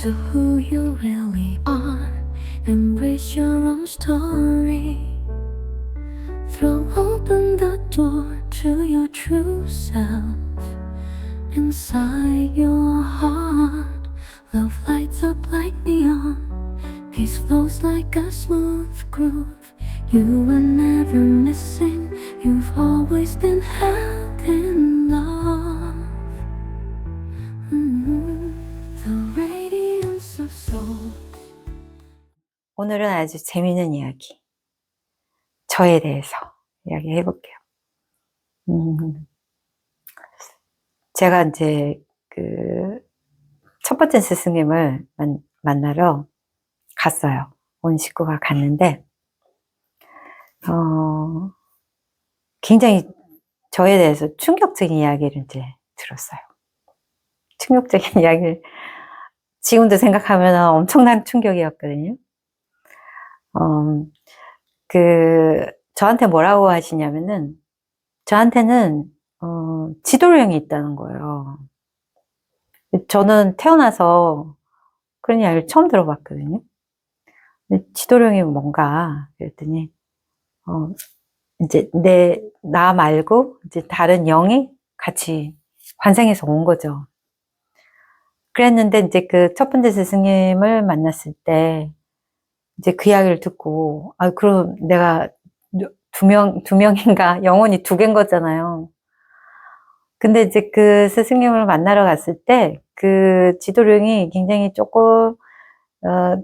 to who you really are. Embrace your own story. Throw open the door to your true self. Inside your heart, love lights up like neon. Peace flows like a smooth groove. You were never missing. You've always been held in love. The radiance of soul. 오늘은 아주 재미있는 이야기, 저에 대해서 이야기해 볼게요. 제가 이제 첫 번째 스승님을 만나러 갔어요. 온 식구가 갔는데, 굉장히 저에 대해서 충격적인 이야기를 이제 들었어요. 충격적인 이야기를 지금도 생각하면 엄청난 충격이었거든요. 저한테 뭐라고 하시냐면은, 저한테는, 지도령이 있다는 거예요. 저는 태어나서 그런 이야기를 처음 들어봤거든요. 지도령이 뭔가, 그랬더니, 이제 나 말고, 이제 다른 영이 같이 환생해서 온 거죠. 그랬는데, 이제 그 첫 번째 스승님을 만났을 때, 이제 그 이야기를 듣고, 그럼 내가 두 명인가, 영혼이 두 개인 거잖아요. 근데 이제 그 스승님을 만나러 갔을 때, 그 지도령이 굉장히 조금,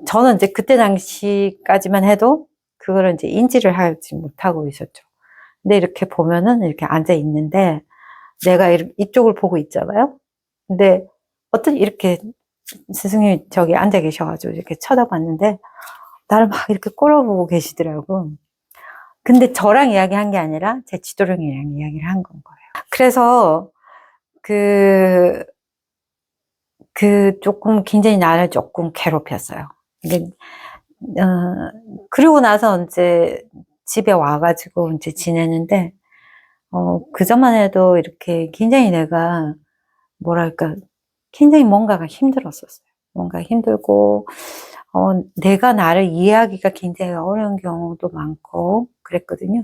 저는 이제 그때 당시까지만 해도, 그거를 이제 인지를 하지 못하고 있었죠. 근데 이렇게 보면은 이렇게 앉아 있는데, 내가 이쪽을 보고 있잖아요. 근데 이렇게 스승님이 저기 앉아 계셔가지고 이렇게 쳐다봤는데, 나를 막 이렇게 꼬라보고 계시더라고. 근데 저랑 이야기한 게 아니라 제 지도령이랑 이야기를 한 건 거예요. 그래서 조금 굉장히 나를 조금 괴롭혔어요. 그리고 나서 이제 집에 와가지고 이제 지내는데, 그전만 해도 이렇게 굉장히 내가 뭐랄까, 굉장히 뭔가가 힘들었었어요. 뭔가 힘들고, 내가 나를 이해하기가 굉장히 어려운 경우도 많고 그랬거든요.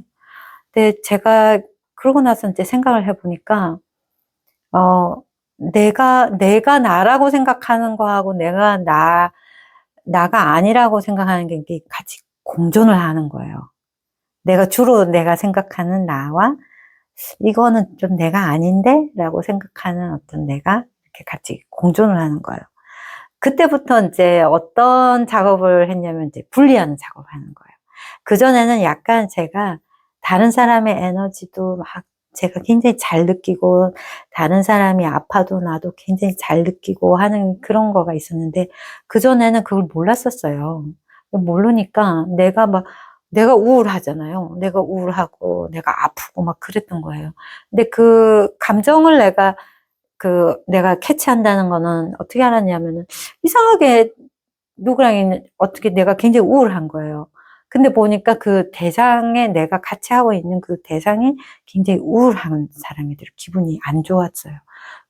근데 제가 그러고 나서 이제 생각을 해보니까, 내가 나라고 생각하는 거하고 나가 아니라고 생각하는 게 이게 같이 공존을 하는 거예요. 내가 생각하는 나와 이거는 좀 내가 아닌데? 라고 생각하는 어떤 내가 이렇게 같이 공존을 하는 거예요. 그때부터 이제 어떤 작업을 했냐면 이제 분리하는 작업을 하는 거예요. 그전에는 약간 제가 다른 사람의 에너지도 막 제가 굉장히 잘 느끼고, 다른 사람이 아파도 나도 굉장히 잘 느끼고 하는 그런 거가 있었는데, 그전에는 그걸 몰랐었어요. 모르니까 내가 우울하잖아요. 내가 우울하고 내가 아프고 막 그랬던 거예요. 근데 그 감정을 내가 캐치한다는 거는 어떻게 알았냐면은, 이상하게 누구랑 어떻게 내가 굉장히 우울한 거예요. 근데 보니까 내가 같이 하고 있는 그 대상이 굉장히 우울한 사람이더라고요. 기분이 안 좋았어요.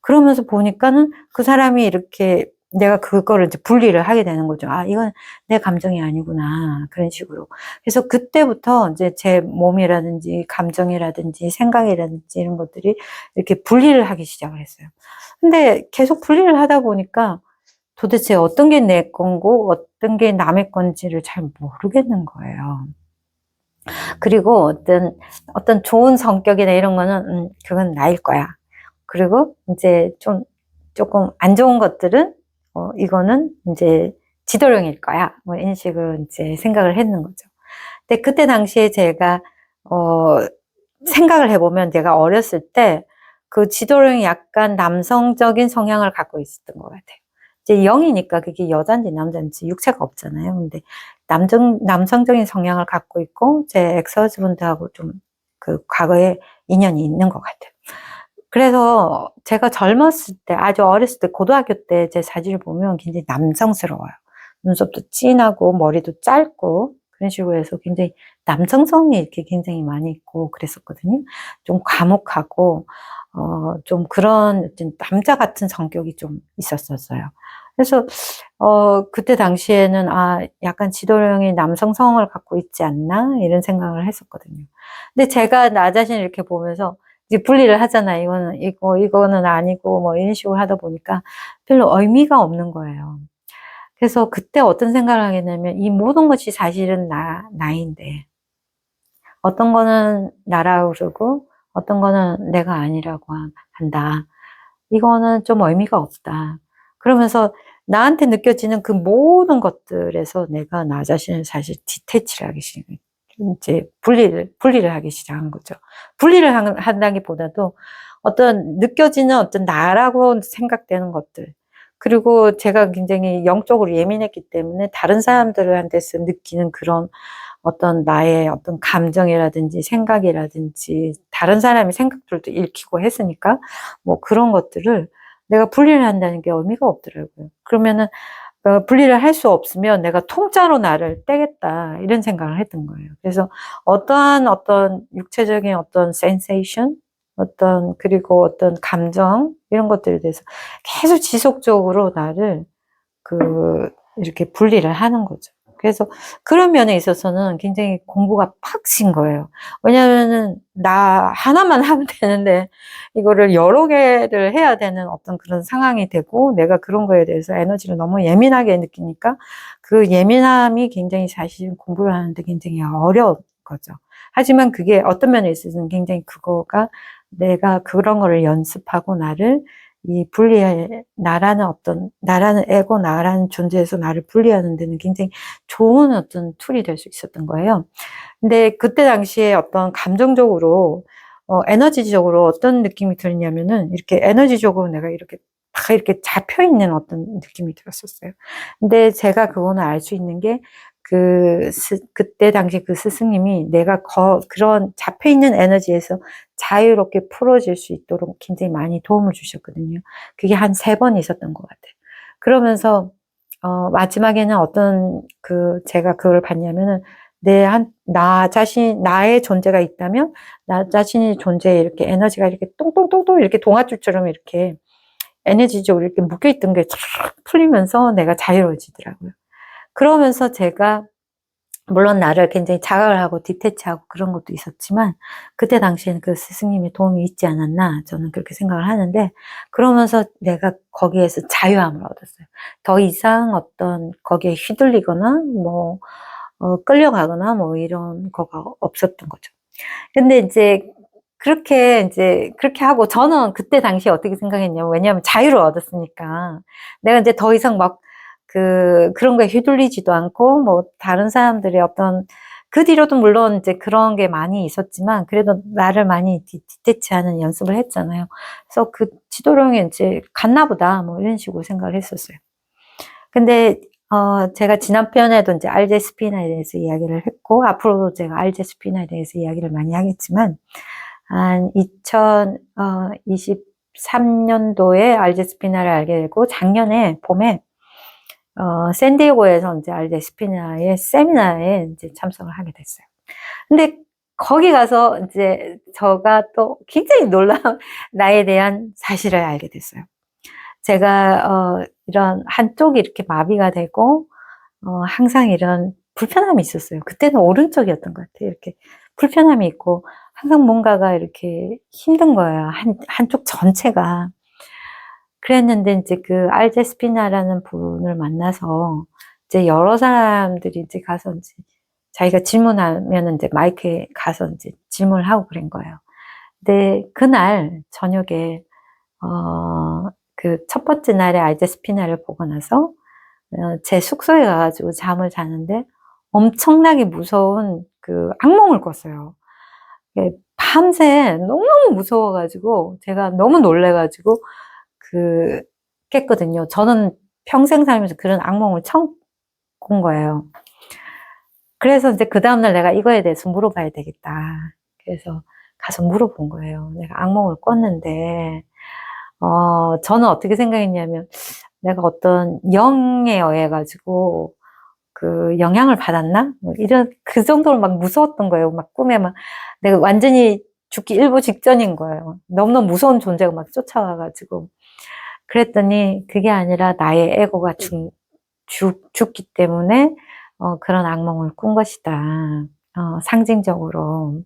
그러면서 보니까는 그 사람이 이렇게 내가 그거를 이제 분리를 하게 되는 거죠. 이건 내 감정이 아니구나. 그런 식으로. 그래서 그때부터 이제 제 몸이라든지 감정이라든지 생각이라든지 이런 것들이 이렇게 분리를 하기 시작을 했어요. 근데 계속 분리를 하다 보니까 도대체 어떤 게 내 건고 어떤 게 남의 건지를 잘 모르겠는 거예요. 그리고 어떤 좋은 성격이나 이런 거는 그건 나일 거야. 그리고 이제 조금 안 좋은 것들은 이거는 이제 지도령일 거야. 뭐 이런 식으로 이제 생각을 했는 거죠. 근데 그때 당시에 제가 생각을 해보면, 내가 어렸을 때 그 지도령이 약간 남성적인 성향을 갖고 있었던 것 같아요. 이제 영이니까 그게 여잔지 남잔지 육체가 없잖아요. 근데 남성적인 성향을 갖고 있고, 제 엑스허즈번드하고 좀 과거에 인연이 있는 것 같아요. 그래서 제가 젊었을 때, 아주 어렸을 때, 고등학교 때 제 사진을 보면 굉장히 남성스러워요. 눈썹도 진하고 머리도 짧고 그런 식으로 해서 굉장히 남성성이 이렇게 굉장히 많이 있고 그랬었거든요. 좀 과묵하고 좀 그런 남자 같은 성격이 좀 있었어요. 그래서, 그때 당시에는, 약간 지도령이 남성성을 갖고 있지 않나? 이런 생각을 했었거든요. 근데 제가 나 자신을 이렇게 보면서, 이제 분리를 하잖아요. 이거는 아니고, 뭐, 이런 식으로 하다 보니까 별로 의미가 없는 거예요. 그래서 그때 어떤 생각을 하게 되냐면, 이 모든 것이 사실은 나인데, 어떤 거는 나라고 그러고, 어떤 거는 내가 아니라고 한다. 이거는 좀 의미가 없다. 그러면서 나한테 느껴지는 그 모든 것들에서 내가 나 자신을 사실 디태치를 하기 시작해요. 이제 분리를 하기 시작한 거죠. 분리를 한다기보다도 어떤 느껴지는 어떤 나라고 생각되는 것들. 그리고 제가 굉장히 영적으로 예민했기 때문에 다른 사람들한테서 느끼는 그런 어떤 나의 어떤 감정이라든지 생각이라든지 다른 사람의 생각들도 읽히고 했으니까 뭐 그런 것들을 내가 분리를 한다는 게 의미가 없더라고요. 그러면은 분리를 할 수 없으면 내가 통짜로 나를 떼겠다 이런 생각을 했던 거예요. 그래서 어떠한 어떤 육체적인 어떤 센세이션 그리고 어떤 감정 이런 것들에 대해서 계속 지속적으로 나를 이렇게 분리를 하는 거죠. 그래서 그런 면에 있어서는 굉장히 공부가 팍신 거예요. 왜냐면은 나 하나만 하면 되는데 이거를 여러 개를 해야 되는 어떤 그런 상황이 되고 내가 그런 거에 대해서 에너지를 너무 예민하게 느끼니까 그 예민함이 굉장히 사실 공부를 하는데 굉장히 어려운 거죠. 하지만 그게 어떤 면에 있어서는 굉장히 그거가 내가 그런 거를 연습하고 이 나라는 에고, 나라는 존재에서 나를 분리하는 데는 굉장히 좋은 어떤 툴이 될 수 있었던 거예요. 근데 그때 당시에 어떤 감정적으로, 에너지적으로 어떤 느낌이 들냐면은, 이렇게 에너지적으로 내가 이렇게 다 이렇게 잡혀있는 어떤 느낌이 들었었어요. 근데 제가 그거는 알 수 있는 게, 그때 당시 그 스승님이 내가 그런 잡혀있는 에너지에서 자유롭게 풀어질 수 있도록 굉장히 많이 도움을 주셨거든요. 그게 한 3번 있었던 것 같아요. 그러면서, 마지막에는 제가 그걸 봤냐면은, 나의 존재가 있다면, 나 자신의 존재에 이렇게 에너지가 이렇게 똥똥똥똥 이렇게 동아줄처럼 이렇게 에너지적으로 이렇게 묶여있던 게 쫙 풀리면서 내가 자유로워지더라고요. 그러면서 제가 물론 나를 굉장히 자각을 하고 디태치하고 그런 것도 있었지만 그때 당시에는 그 스승님의 도움이 있지 않았나 저는 그렇게 생각을 하는데 그러면서 내가 거기에서 자유함을 얻었어요. 더 이상 어떤 거기에 휘둘리거나 뭐 끌려가거나 뭐 이런 거가 없었던 거죠. 근데 그렇게 하고 저는 그때 당시에 어떻게 생각했냐면 왜냐하면 자유를 얻었으니까 내가 이제 더 이상 막 그런 거에 휘둘리지도 않고 뭐 다른 사람들의 그 뒤로도 물론 이제 그런 게 많이 있었지만 그래도 나를 많이 디태치하는 연습을 했잖아요. 그래서 그 지도령이 이제 갔나 보다 뭐 이런 식으로 생각을 했었어요. 근데 제가 지난 편에도 이제 알제 스피너에 대해서 이야기를 했고 앞으로도 제가 알제 스피너에 대해서 이야기를 많이 하겠지만 한 2023년도에 알제 스피너를 알게 되고 작년에 봄에 샌디에고에서 이제 알제 스피너의 세미나에 이제 참석을 하게 됐어요. 근데 거기 가서 이제 제가 또 굉장히 놀라운 나에 대한 사실을 알게 됐어요. 제가 이런 한쪽이 이렇게 마비가 되고 항상 이런 불편함이 있었어요. 그때는 오른쪽이었던 것 같아요. 이렇게 불편함이 있고 항상 뭔가가 이렇게 힘든 거예요. 한쪽 전체가. 그랬는데 이제 그 알제 스피나라는 분을 만나서 이제 여러 사람들이 이제 가서 이제 자기가 질문하면 이제 마이크에 가서 이제 질문을 하고 그런 거예요. 근데 그날 저녁에 그 첫 번째 날에 알제 스피나를 보고 나서 제 숙소에 가가지고 잠을 자는데 엄청나게 무서운 그 악몽을 꿨어요. 밤새 너무너무 무서워가지고 제가 너무 놀래가지고 깼거든요. 저는 평생 살면서 그런 악몽을 처음 꾼 거예요. 그래서 이제 그 다음날 내가 이거에 대해서 물어봐야 되겠다. 그래서 가서 물어본 거예요. 내가 악몽을 꿨는데, 저는 어떻게 생각했냐면, 내가 어떤 영에 의해가지고, 영향을 받았나? 뭐 그 정도로 막 무서웠던 거예요. 막 꿈에 내가 완전히 죽기 일보 직전인 거예요. 너무너무 무서운 존재가 막 쫓아와가지고. 그랬더니 그게 아니라 나의 에고가 죽기 때문에 그런 악몽을 꾼 것이다. 상징적으로.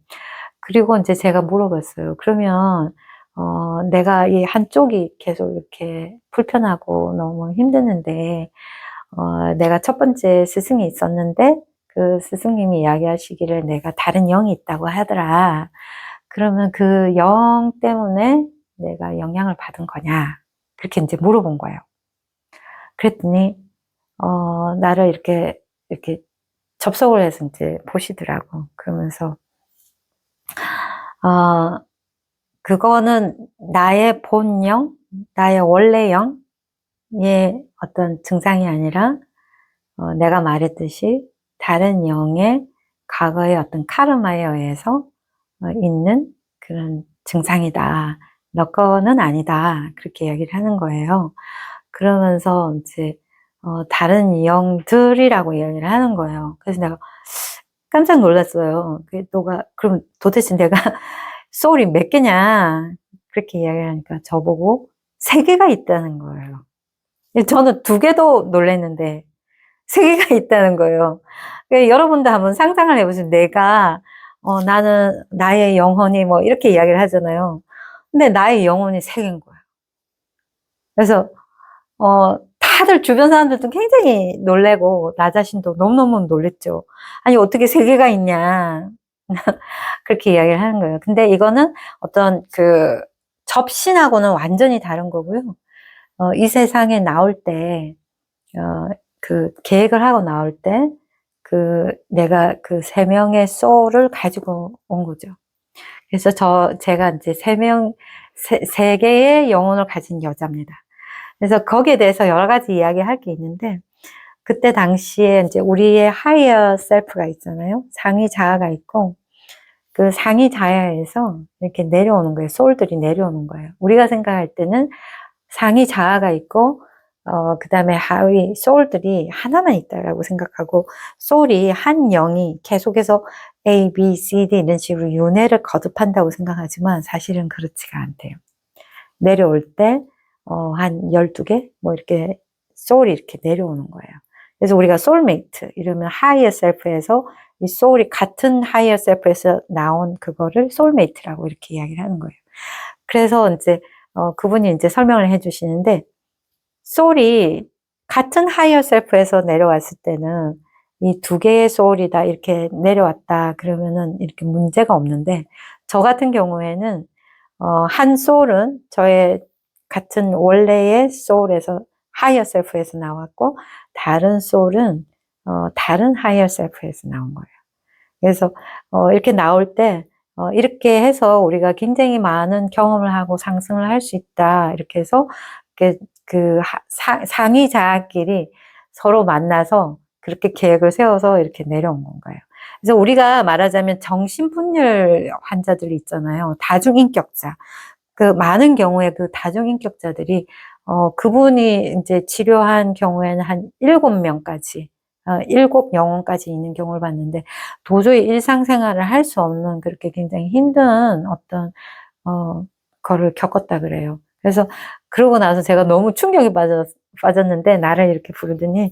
그리고 이제 제가 물어봤어요. 그러면 내가 이 한쪽이 계속 이렇게 불편하고 너무 힘드는데 내가 첫 번째 스승이 있었는데 그 스승님이 이야기하시기를 내가 다른 영이 있다고 하더라. 그러면 그 영 때문에 내가 영향을 받은 거냐? 그렇게 이제 물어본 거예요. 그랬더니 나를 이렇게 접속을 해서 이제 보시더라고. 그러면서 그거는 나의 본영, 나의 원래 영의 어떤 증상이 아니라 내가 말했듯이 다른 영의 과거의 어떤 카르마에 의해서 있는 그런 증상이다. 너 거는 아니다. 그렇게 이야기를 하는 거예요. 그러면서 이제 다른 영들이라고 이야기를 하는 거예요. 그래서 내가 깜짝 놀랐어요. 그럼 도대체 내가 소울이 몇 개냐? 그렇게 이야기를 하니까 저보고 3개가 있다는 거예요. 저는 2개도 놀랐는데 3개가 있다는 거예요. 그러니까 여러분도 한번 상상을 해보세요. 나는 나의 영혼이 뭐 이렇게 이야기를 하잖아요. 근데 나의 영혼이 3개인 거예요. 그래서 다들 주변 사람들도 굉장히 놀래고 나 자신도 너무너무 놀랬죠. 아니 어떻게 3개가 있냐. 그렇게 이야기를 하는 거예요. 근데 이거는 어떤 접신하고는 완전히 다른 거고요. 이 세상에 나올 때, 계획을 하고 나올 때, 내가 3명의 소울을 가지고 온 거죠. 그래서 제가 이제 3개의 영혼을 가진 여자입니다. 그래서 거기에 대해서 여러 가지 이야기할 게 있는데, 그때 당시에 이제 우리의 하이어 셀프가 있잖아요. 상위 자아가 있고, 그 상위 자아에서 이렇게 내려오는 거예요. 소울들이 내려오는 거예요. 우리가 생각할 때는 상위 자아가 있고, 그 다음에 하위 소울들이 하나만 있다라고 생각하고, 소울이 한 영이 계속해서 A, B, C, D 이런 식으로 윤회를 거듭한다고 생각하지만 사실은 그렇지가 않대요. 내려올 때, 한 12개? 뭐 이렇게 소울이 이렇게 내려오는 거예요. 그래서 우리가 소울메이트, 이러면 하이어 셀프에서 이 소울이 같은 하이어 셀프에서 나온 그거를 소울메이트라고 이렇게 이야기를 하는 거예요. 그래서 이제, 그분이 이제 설명을 해 주시는데, 소울이 같은 하이어 셀프에서 내려왔을 때는 이 2개의 소울이다 이렇게 내려왔다 그러면은 이렇게 문제가 없는데, 저 같은 경우에는 한 소울은 저의 같은 원래의 소울에서 하이어 셀프에서 나왔고, 다른 소울은 다른 하이어 셀프에서 나온 거예요. 그래서 이렇게 나올 때 이렇게 해서 우리가 굉장히 많은 경험을 하고 상승을 할 수 있다. 이렇게 해서 상위 자아끼리 서로 만나서 그렇게 계획을 세워서 이렇게 내려온 건가요. 그래서 우리가 말하자면 정신분열 환자들이 있잖아요. 다중인격자. 많은 경우에 그 다중인격자들이 그분이 이제 치료한 경우에는 한 7명까지 7 영혼까지 있는 경우를 봤는데 도저히 일상생활을 할 수 없는 그렇게 굉장히 힘든 어떤 거를 겪었다 그래요. 그래서 그러고 나서 제가 너무 충격에 빠졌는데 나를 이렇게 부르더니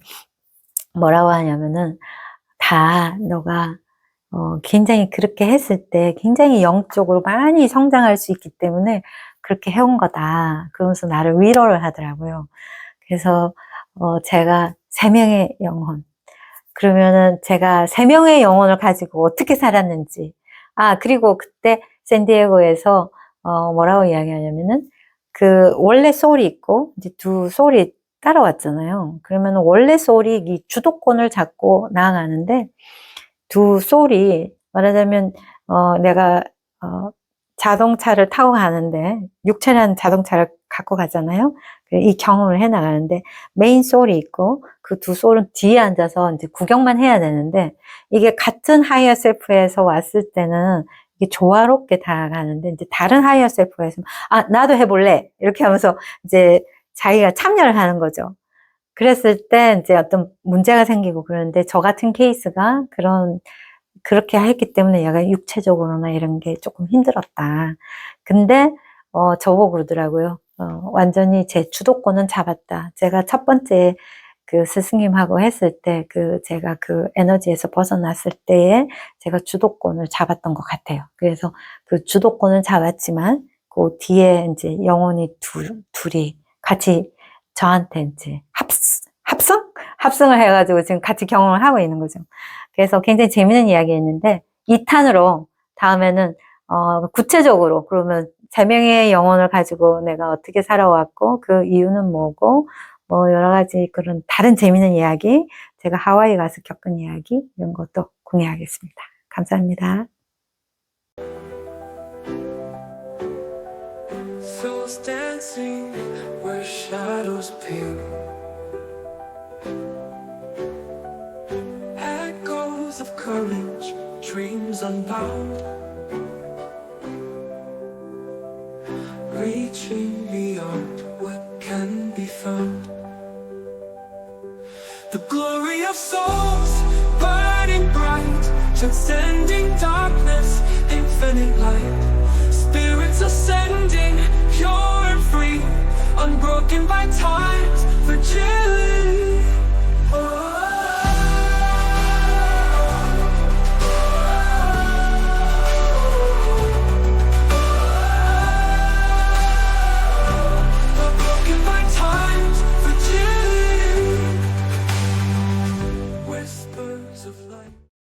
뭐라고 하냐면은 다 너가 굉장히 그렇게 했을 때 굉장히 영적으로 많이 성장할 수 있기 때문에 그렇게 해온 거다. 그러면서 나를 위로를 하더라고요. 그래서 제가 3명의 영혼, 그러면은 제가 3명의 영혼을 가지고 어떻게 살았는지. 그리고 그때 샌디에고에서 뭐라고 이야기하냐면은 원래 소울이 있고 이제 2 소울이 따라왔잖아요. 그러면 원래 소울이 이 주도권을 잡고 나아가는데 2 소울이 말하자면 내가 자동차를 타고 가는데 육체라는 자동차를 갖고 가잖아요. 이 경험을 해 나가는데 메인 소울이 있고 그 2 소울은 뒤에 앉아서 이제 구경만 해야 되는데 이게 같은 하이어 셀프에서 왔을 때는 이게 조화롭게 다가가는데 이제 다른 하이어 셀프에서 나도 해볼래 이렇게 하면서 이제 자기가 참여를 하는 거죠. 그랬을 때 이제 어떤 문제가 생기고 그러는데 저 같은 케이스가 그렇게 했기 때문에 약간 육체적으로나 이런 게 조금 힘들었다. 근데 저보고 그러더라고요. 완전히 제 주도권은 잡았다. 제가 첫 번째 그 스승님하고 했을 때 제가 그 에너지에서 벗어났을 때에 제가 주도권을 잡았던 것 같아요. 그래서 그 주도권을 잡았지만 그 뒤에 이제 영혼이 둘이 같이 저한테 이제 합성을 해가지고 지금 같이 경험을 하고 있는 거죠. 그래서 굉장히 재밌는 이야기였는데 2탄으로 다음에는 구체적으로 그러면 3명의 영혼을 가지고 내가 어떻게 살아왔고 그 이유는 뭐고 뭐 여러 가지 그런 다른 재밌는 이야기, 제가 하와이 가서 겪은 이야기 이런 것도 공유하겠습니다. 감사합니다. Souls dancing where shadows peel. Echoes of courage, dreams unbound. Reaching beyond what can be found. The glory of souls burning bright, transcending darkness, infinite light.